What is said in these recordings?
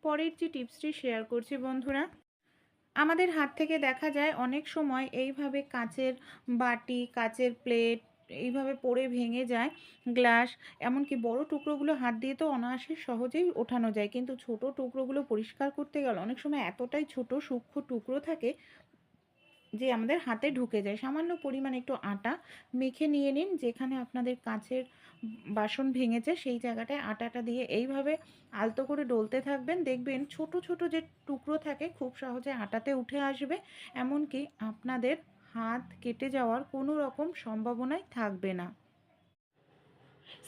পরের যে টিপসটি শেয়ার করছি বন্ধুরা, আমাদের হাত থেকে দেখা যায় অনেক সময় এইভাবে কাচের বাটি, কাচের প্লেট এইভাবে পড়ে ভেঙে যায়, গ্লাস, এমনকি বড় টুকরোগুলো হাত দিয়ে তো অনায়াসে সহজেই ওঠানো যায়, কিন্তু ছোট টুকরোগুলো পরিষ্কার করতে গেলে অনেক সময় এতটাই ছোট সূক্ষ্ম টুকরো থাকে যে আমাদের হাতে ঢুকে যায়। সামান্য পরিমাণ একটু আটা মেখে নিয়ে নিন, যেখানে আপনাদের কাঁচের বাসন ভেঙেছে সেই জায়গাটায় আটাটা দিয়ে এইভাবে আলতো করে ডলতে থাকবেন, দেখবেন ছোট ছোট যে টুকরো থাকে খুব সহজে আটাতে উঠে আসবে, এমনকি আপনাদের হাত কেটে যাওয়ার কোনো রকম সম্ভাবনাই থাকবে না।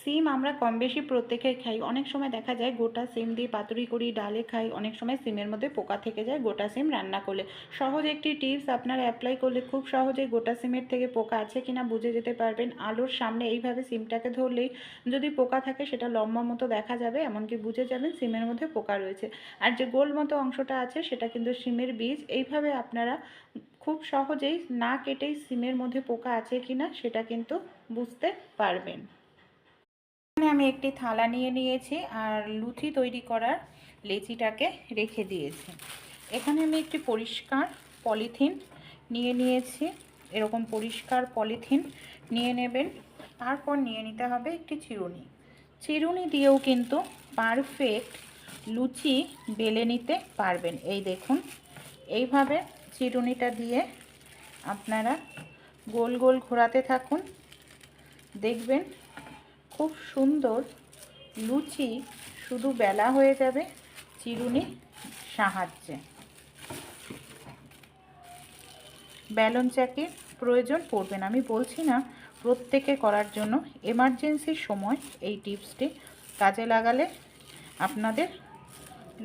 সিম আমরা কম বেশি প্রত্যেকেই খাই। অনেক সময় দেখা যায় গোটা সিম দিয়ে পাতুরি করি, ডালে খাই, অনেক সময় সিমের মধ্যে পোকা থেকে যায় গোটা সিম রান্না করলে। সহজ একটি টিপস আপনারা অ্যাপ্লাই করলে খুব সহজেই গোটা সিমের থেকে পোকা আছে কিনা বুঝে যেতে পারবেন। আলুর সামনে এইভাবে সিমটাকে ধরলেই যদি পোকা থাকে সেটা লম্বা মতো দেখা যাবে, এমনকি বুঝে যাবেন সিমের মধ্যে পোকা রয়েছে। আর যে গোল মতো অংশটা আছে সেটা কিন্তু সিমের বীজ। এইভাবে আপনারা খুব সহজেই না কেটেই সিমের মধ্যে পোকা আছে কিনা সেটা কিন্তু বুঝতে পারবেন। আমি একটি থালা নিয়ে নিয়েছি আর লুচি তৈরি করার লেচিটাকে রেখে দিয়েছি। এখানে আমি একটি পরিষ্কার পলিথিন নিয়ে নিয়েছি। এরকম পরিষ্কার পলিথিন নিয়ে নেবেন। তারপর নিয়ে নিতে হবে একটি চিরুনি। চিরুনি দিয়েও কিন্তু পারফেক্ট লুচি বেলে নিতে পারবেন। এই দেখুন, এইভাবে চিরুনিটা দিয়ে আপনারা গোল গোল ঘোরাতে থাকুন, দেখবেন খুব সুন্দর লুচি শুধু বেলা হয়ে যাবে চিরুনির সাহায্যে। বেলন চাকির প্রয়োজন পড়বে না। আমি বলছি না প্রত্যেকে করার জন্য, এমার্জেন্সির সময় এই টিপসটি কাজে লাগালে আপনাদের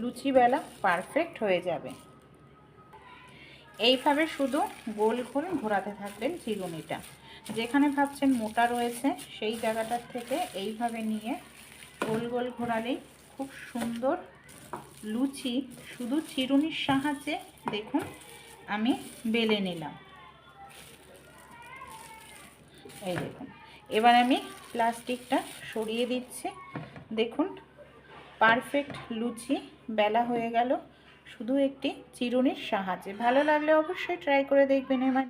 লুচি বেলা পারফেক্ট হয়ে যাবে। এইভাবে শুধু গোল গোল ঘোরাতে থাকবেন চিরুনিটা। যেখানে ভাবছেন মোটা রয়েছে সেই জায়গাটার থেকে এইভাবে নিয়ে গোল গোল ঘোরালেই খুব সুন্দর লুচি শুধু চিরুনির সাহায্যে দেখুন আমি বেলে নিলাম। এই দেখুন, এবার আমি প্লাস্টিকটা সরিয়ে দিচ্ছি। দেখুন পারফেক্ট লুচি বেলা হয়ে গেল শুধু একটি চিরুনির সাহায্যে। ভালো লাগলে অবশ্যই ট্রাই করে দেখবেন।